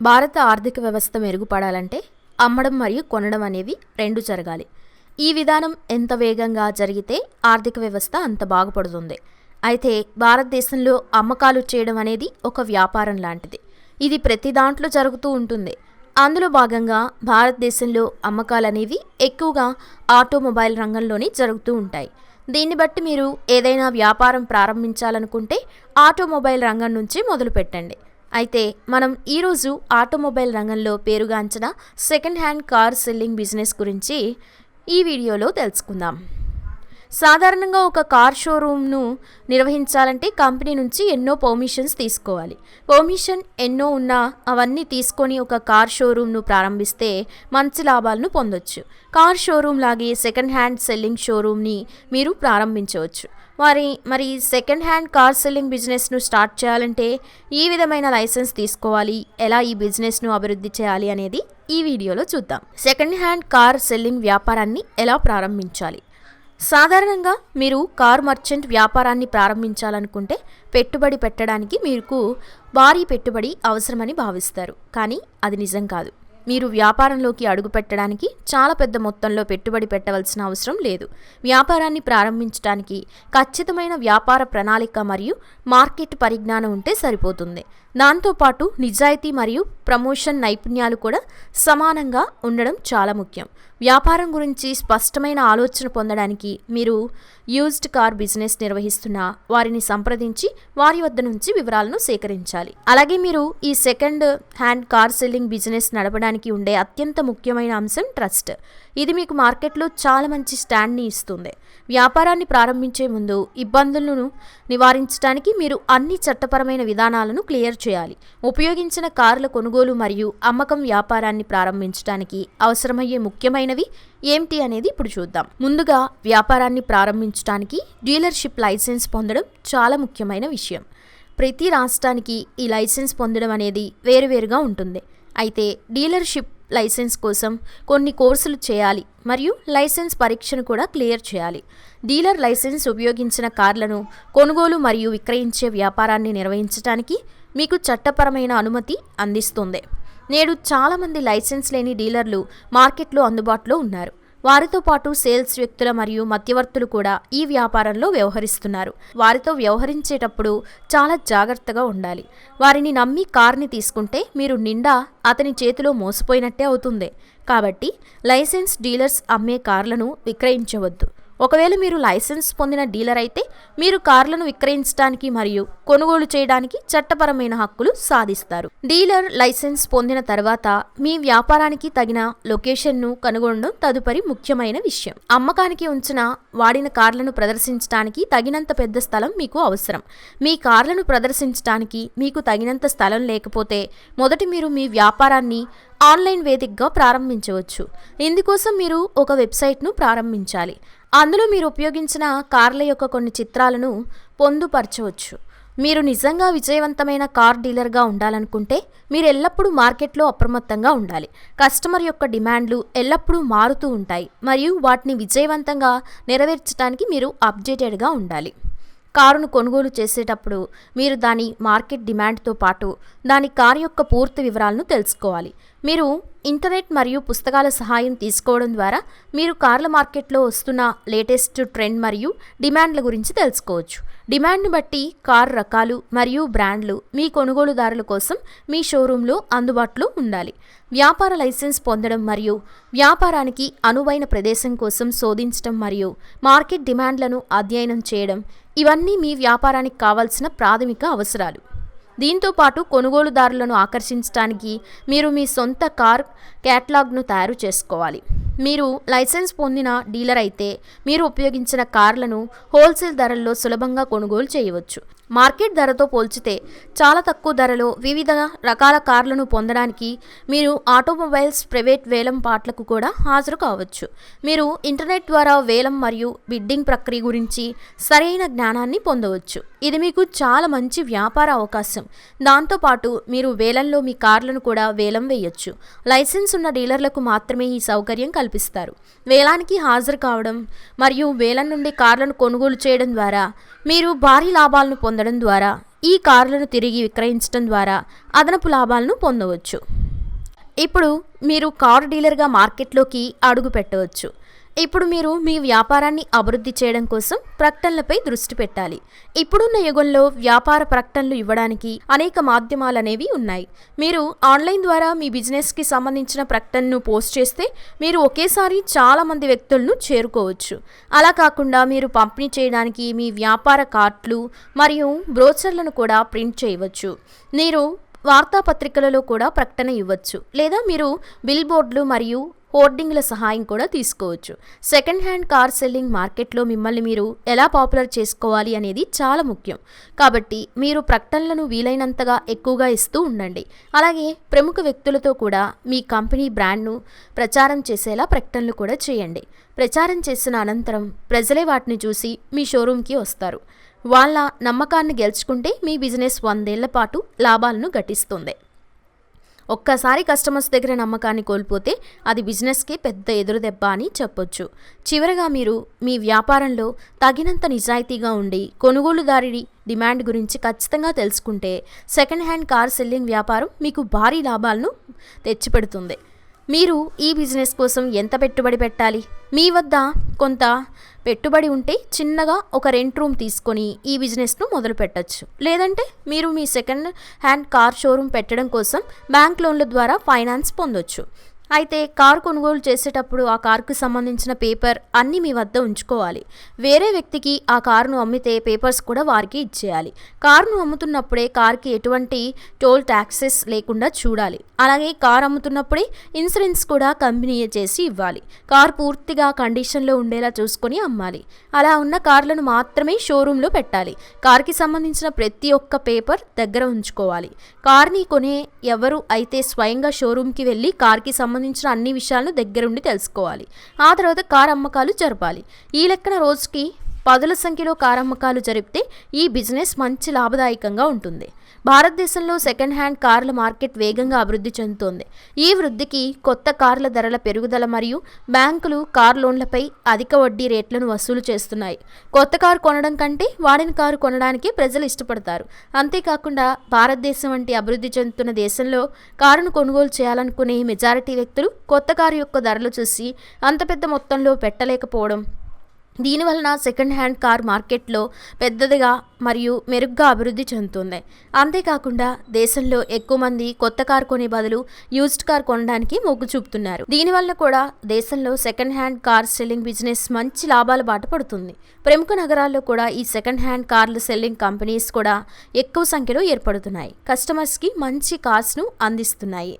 భారత ఆర్థిక వ్యవస్థ మెరుగుపడాలంటే అమ్మడం మరియు కొనడం అనేవి రెండు జరగాలి. ఈ విధానం ఎంత వేగంగా జరిగితే ఆర్థిక వ్యవస్థ అంత బాగుపడుతుంది. అయితే భారతదేశంలో అమ్మకాలు చేయడం అనేది ఒక వ్యాపారం లాంటిది. ఇది ప్రతి దాంట్లో జరుగుతూ ఉంటుంది. అందులో భాగంగా భారతదేశంలో అమ్మకాలు అనేవి ఎక్కువగా ఆటోమొబైల్ రంగంలోనే జరుగుతూ ఉంటాయి. దీన్ని బట్టి మీరు ఏదైనా వ్యాపారం ప్రారంభించాలనుకుంటే ఆటోమొబైల్ రంగం నుంచి మొదలు పెట్టండి. అయితే మనం ఈరోజు ఆటోమొబైల్ రంగంలో పేరుగాంచిన second hand car selling business గురించి ఈ వీడియోలో తెలుసుకుందాం. సాధారణంగా ఒక కార్ షోరూమ్ను నిర్వహించాలంటే కంపెనీ నుంచి ఎన్నో పర్మిషన్స్ తీసుకోవాలి. పర్మిషన్ ఎన్నో ఉన్నా అవన్నీ తీసుకొని ఒక కార్ షోరూమ్ను ప్రారంభిస్తే మంచి లాభాలను పొందొచ్చు. కార్ షోరూమ్ లాగే సెకండ్ హ్యాండ్ సెల్లింగ్ షోరూమ్ని మీరు ప్రారంభించవచ్చు. మరి సెకండ్ హ్యాండ్ కార్ సెల్లింగ్ బిజినెస్ను స్టార్ట్ చేయాలంటే ఈ విధమైన లైసెన్స్ తీసుకోవాలి, ఎలా ఈ బిజినెస్ను అభివృద్ధి చేయాలి అనేది ఈ వీడియోలో చూద్దాం. సెకండ్ హ్యాండ్ కార్ సెల్లింగ్ వ్యాపారాన్ని ఎలా ప్రారంభించాలి? సాధారణంగా మీరు కార్ మర్చెంట్ వ్యాపారాన్ని ప్రారంభించాలనుకుంటే పెట్టుబడి పెట్టడానికి మీకు భారీ పెట్టుబడి అవసరమని భావిస్తారు. కానీ అది నిజం కాదు. మీరు వ్యాపారంలోకి అడుగు పెట్టడానికి చాలా పెద్ద మొత్తంలో పెట్టుబడి పెట్టవలసిన అవసరం లేదు. వ్యాపారాన్ని ప్రారంభించడానికి ఖచ్చితమైన వ్యాపార ప్రణాళిక మరియు మార్కెట్ పరిజ్ఞానం ఉంటే సరిపోతుంది. దాంతోపాటు నిజాయితీ మరియు ప్రమోషన్ నైపుణ్యాలు కూడా సమానంగా ఉండడం చాలా ముఖ్యం. వ్యాపారం గురించి స్పష్టమైన ఆలోచన పొందడానికి మీరు యూజ్డ్ కార్ బిజినెస్ నిర్వహిస్తున్న వారిని సంప్రదించి వారి వద్ద నుంచి వివరాలను సేకరించాలి. అలాగే మీరు ఈ second hand car selling business నడపడానికి ఉండే అత్యంత ముఖ్యమైన అంశం ట్రస్ట్. ఇది మీకు మార్కెట్లో చాలా మంచి స్టాండ్ని ఇస్తుంది. వ్యాపారాన్ని ప్రారంభించే ముందు ఇబ్బందులను నివారించడానికి మీరు అన్ని చట్టపరమైన విధానాలను క్లియర్ చేయాలి. ఉపయోగించిన కార్ల కొనుగోలు మరియు అమ్మకం వ్యాపారాన్ని ప్రారంభించడానికి అవసరమయ్యే ముఖ్యమైనవి ఏమిటి అనేది ఇప్పుడు చూద్దాం. ముందుగా వ్యాపారాన్ని ప్రారంభించడానికి డీలర్షిప్ లైసెన్స్ పొందడం చాలా ముఖ్యమైన విషయం. ప్రతి రాష్ట్రానికి ఈ లైసెన్స్ పొందడం అనేది వేరువేరుగా ఉంటుంది. అయితే డీలర్షిప్ లైసెన్స్ కోసం కొన్ని కోర్సులు చేయాలి మరియు లైసెన్స్ పరీక్షను కూడా క్లియర్ చేయాలి. డీలర్ లైసెన్స్ ఉపయోగించిన కార్లను కొనుగోలు మరియు విక్రయించే వ్యాపారాన్ని నిర్వహించడానికి మీకు చట్టపరమైన అనుమతి అందిస్తుంది. నేడు చాలామంది లైసెన్స్ లేని డీలర్లు మార్కెట్లో అందుబాటులో ఉన్నారు. వారితో పాటు సేల్స్ వ్యక్తుల మరియు మధ్యవర్తులు కూడా ఈ వ్యాపారంలో వ్యవహరిస్తున్నారు. వారితో వ్యవహరించేటప్పుడు చాలా జాగ్రత్తగా ఉండాలి. వారిని నమ్మి కార్ని తీసుకుంటే మీరు నిండా అతని చేతిలో మోసపోయినట్టే అవుతుంది. కాబట్టి లైసెన్స్ డీలర్స్ అమ్మే కార్లను విక్రయించవద్దు. ఒకవేళ మీరు లైసెన్స్ పొందిన డీలర్ అయితే మీరు కార్లను విక్రయించడానికి మరియు కొనుగోలు చేయడానికి చట్టపరమైన హక్కులు సాధిస్తారు. డీలర్ లైసెన్స్ పొందిన తర్వాత మీ వ్యాపారానికి తగిన లొకేషన్ను కనుగొనడం తదుపరి ముఖ్యమైన విషయం. అమ్మకానికి ఉంచిన వాడిన కార్లను ప్రదర్శించడానికి తగినంత పెద్ద స్థలం మీకు అవసరం. మీ కార్లను ప్రదర్శించడానికి మీకు తగినంత స్థలం లేకపోతే మొదటి మీరు మీ వ్యాపారాన్ని ఆన్లైన్ వేదికగా ప్రారంభించవచ్చు. ఇందుకోసం మీరు ఒక వెబ్సైట్ను ప్రారంభించాలి. అందులో మీరు ఉపయోగించిన కార్ల యొక్క కొన్ని చిత్రాలను పొందుపరచవచ్చు. మీరు నిజంగా విజయవంతమైన కార్ డీలర్గా ఉండాలనుకుంటే మీరు ఎల్లప్పుడూ మార్కెట్లో అప్రమత్తంగా ఉండాలి. కస్టమర్ యొక్క డిమాండ్లు ఎల్లప్పుడూ మారుతూ ఉంటాయి మరియు వాటిని విజయవంతంగా నెరవేర్చడానికి మీరు అప్డేటెడ్గా ఉండాలి. కారును కొనుగోలు చేసేటప్పుడు మీరు దాని మార్కెట్ డిమాండ్తో పాటు దాని కారు యొక్క పూర్తి వివరాలను తెలుసుకోవాలి. మీరు ఇంటర్నెట్ మరియు పుస్తకాల సహాయం తీసుకోవడం ద్వారా మీరు కార్ల మార్కెట్లో వస్తున్న లేటెస్ట్ ట్రెండ్ మరియు డిమాండ్ల గురించి తెలుసుకోవచ్చు. డిమాండ్ను బట్టి కారు రకాలు మరియు బ్రాండ్లు మీ కొనుగోలుదారుల కోసం మీ షోరూంలో అందుబాటులో ఉండాలి. వ్యాపార లైసెన్స్ పొందడం మరియు వ్యాపారానికి అనువైన ప్రదేశం కోసం శోధించడం మరియు మార్కెట్ డిమాండ్లను అధ్యయనం చేయడం ఇవన్నీ మీ వ్యాపారానికి కావాల్సిన ప్రాథమిక అవసరాలు. దీంతోపాటు కొనుగోలుదారులను ఆకర్షించడానికి మీరు మీ సొంత కార్ క్యాటలాగ్ను తయారు చేసుకోవాలి. మీరు లైసెన్స్ పొందిన డీలర్ అయితే మీరు ఉపయోగించిన కార్లను హోల్సేల్ ధరల్లో సులభంగా కొనుగోలు చేయవచ్చు. మార్కెట్ ధరతో పోల్చితే చాలా తక్కువ ధరలో వివిధ రకాల కార్లను పొందడానికి మీరు ఆటోమొబైల్స్ ప్రైవేట్ వేలం పాటలకు కూడా హాజరు కావచ్చు. మీరు ఇంటర్నెట్ ద్వారా వేలం మరియు బిడ్డింగ్ ప్రక్రియ గురించి సరైన జ్ఞానాన్ని పొందవచ్చు. ఇది మీకు చాలా మంచి వ్యాపార అవకాశం. దాంతోపాటు మీరు వేలంలో మీ కార్లను కూడా వేలం వేయొచ్చు. లైసెన్స్ ఉన్న డీలర్లకు మాత్రమే ఈ సౌకర్యం కల్పిస్తారు. కల్పిస్తారు. వేలానికి హాజరు కావడం మరియు వేలం నుండి కార్లను కొనుగోలు చేయడం ద్వారా మీరు భారీ లాభాలను పొందడం ద్వారా ఈ కార్లను తిరిగి విక్రయించడం ద్వారా అదనపు లాభాలను పొందవచ్చు. ఇప్పుడు మీరు కారు డీలర్గా మార్కెట్లోకి అడుగు పెట్టవచ్చు. ఇప్పుడు మీరు మీ వ్యాపారాన్ని అభివృద్ధి చేయడం కోసం ప్రకటనలపై దృష్టి పెట్టాలి. ఇప్పుడున్న యుగంలో వ్యాపార ప్రకటనలు ఇవ్వడానికి అనేక మాధ్యమాలు అనేవి ఉన్నాయి. మీరు ఆన్లైన్ ద్వారా మీ బిజినెస్కి సంబంధించిన ప్రకటనను పోస్ట్ చేస్తే మీరు ఒకేసారి చాలా మంది వ్యక్తులను చేరుకోవచ్చు. అలా కాకుండా మీరు పంపిణీ చేయడానికి మీ వ్యాపార కార్డులు మరియు బ్రోచర్లను కూడా ప్రింట్ చేయవచ్చు. మీరు వార్తాపత్రికలలో కూడా ప్రకటన ఇవ్వచ్చు, లేదా మీరు బిల్ బోర్డులు మరియు హోర్డింగ్ల సహాయం కూడా తీసుకోవచ్చు. సెకండ్ హ్యాండ్ కార్ సెల్లింగ్ మార్కెట్లో మిమ్మల్ని మీరు ఎలా పాపులర్ చేసుకోవాలి అనేది చాలా ముఖ్యం. కాబట్టి మీరు ప్రకటనలను వీలైనంతగా ఎక్కువగా ఇస్తూ ఉండండి. అలాగే ప్రముఖ వ్యక్తులతో కూడా మీ కంపెనీ బ్రాండ్ను ప్రచారం చేసేలా ప్రకటనలు కూడా చేయండి. ప్రచారం చేసిన అనంతరం ప్రజలే వాటిని చూసి మీ షోరూమ్కి వస్తారు. వాళ్ళ నమ్మకాన్ని గెలుచుకుంటే మీ బిజినెస్ 100 ఏళ్ల పాటు లాభాలను గటిస్తుంది. ఒక్కసారి కస్టమర్స్ దగ్గర నమ్మకాన్ని కోల్పోతే అది బిజినెస్కి పెద్ద ఎదురుదెబ్బ అని చెప్పొచ్చు. చివరగా మీరు మీ వ్యాపారంలో తగినంత నిజాయితీగా ఉండి కొనుగోలుదారి డిమాండ్ గురించి ఖచ్చితంగా తెలుసుకుంటే సెకండ్ హ్యాండ్ కార్ సెల్లింగ్ వ్యాపారం మీకు భారీ లాభాలను తెచ్చిపెడుతుంది. మీరు ఈ బిజినెస్ కోసం ఎంత పెట్టుబడి పెట్టాలి? మీ వద్ద కొంత పెట్టుబడి ఉంటే చిన్నగా ఒక రెంట్ రూమ్ తీసుకొని ఈ బిజినెస్ను మొదలు పెట్టచ్చు. లేదంటే మీరు మీ సెకండ్ హ్యాండ్ కార్ షోరూమ్ పెట్టడం కోసం బ్యాంక్ లోన్ల ద్వారా ఫైనాన్స్ పొందొచ్చు. అయితే కారు కొనుగోలు చేసేటప్పుడు ఆ కారుకు సంబంధించిన పేపర్ అన్నీ మీ వద్ద ఉంచుకోవాలి. వేరే వ్యక్తికి ఆ కారును అమ్మితే పేపర్స్ కూడా వారికి ఇచ్చేయాలి. కారును అమ్ముతున్నప్పుడే కారుకి ఎటువంటి టోల్ ట్యాక్సెస్ లేకుండా చూడాలి. అలాగే కారు అమ్ముతున్నప్పుడే ఇన్సూరెన్స్ కూడా కంపెనీయే చేసి ఇవ్వాలి. కారు పూర్తిగా కండిషన్లో ఉండేలా చూసుకొని అమ్మాలి. అలా ఉన్న కార్లను మాత్రమే షోరూంలో పెట్టాలి. కారుకి సంబంధించిన ప్రతి ఒక్క పేపర్ దగ్గర ఉంచుకోవాలి. కార్ని కొనే ఎవరు అయితే స్వయంగా షోరూమ్కి వెళ్ళి కార్కి సంబంధించిన అన్ని విషయాలను దగ్గరుండి తెలుసుకోవాలి. ఆ తర్వాత కారు అమ్మకాలు జరపాలి. ఈ లెక్కన రోజుకి 10ల సంఖ్యలో కారు అమ్మకాలు జరిపితే ఈ బిజినెస్ మంచి లాభదాయకంగా ఉంటుంది. భారతదేశంలో సెకండ్ హ్యాండ్ కార్ల మార్కెట్ వేగంగా అభివృద్ధి చెందుతోంది. ఈ వృద్ధికి కొత్త కార్ల ధరల పెరుగుదల మరియు బ్యాంకులు కార్ లోన్లపై అధిక వడ్డీ రేట్లను వసూలు చేస్తున్నాయి. కొత్త కారు కొనడం కంటే వాడిన కారు కొనడానికి ప్రజలు ఇష్టపడతారు. అంతేకాకుండా భారతదేశం వంటి అభివృద్ధి చెందుతున్న దేశంలో కారును కొనుగోలు చేయాలనుకునే మెజారిటీ వ్యక్తులు కొత్త కారు యొక్క ధరలు చూసి అంత పెద్ద మొత్తంలో పెట్టలేకపోవడం, దీనివలన సెకండ్ హ్యాండ్ కార్ మార్కెట్లో పెద్దదిగా మరియు మెరుగ్గా అభివృద్ధి చెందుతుంది. అంతేకాకుండా దేశంలో ఎక్కువ మంది కొత్త కారు కొనే బదులు యూజ్డ్ కార్ కొనడానికి మొగ్గు చూపుతున్నారు. దీనివల్ల కూడా దేశంలో second hand car selling business మంచి లాభాల బాట పడుతుంది. ప్రముఖ నగరాల్లో కూడా ఈ సెకండ్ హ్యాండ్ కార్ల సెల్లింగ్ కంపెనీస్ కూడా ఎక్కువ సంఖ్యలో ఏర్పడుతున్నాయి. కస్టమర్స్కి మంచి కార్స్ను అందిస్తున్నాయి.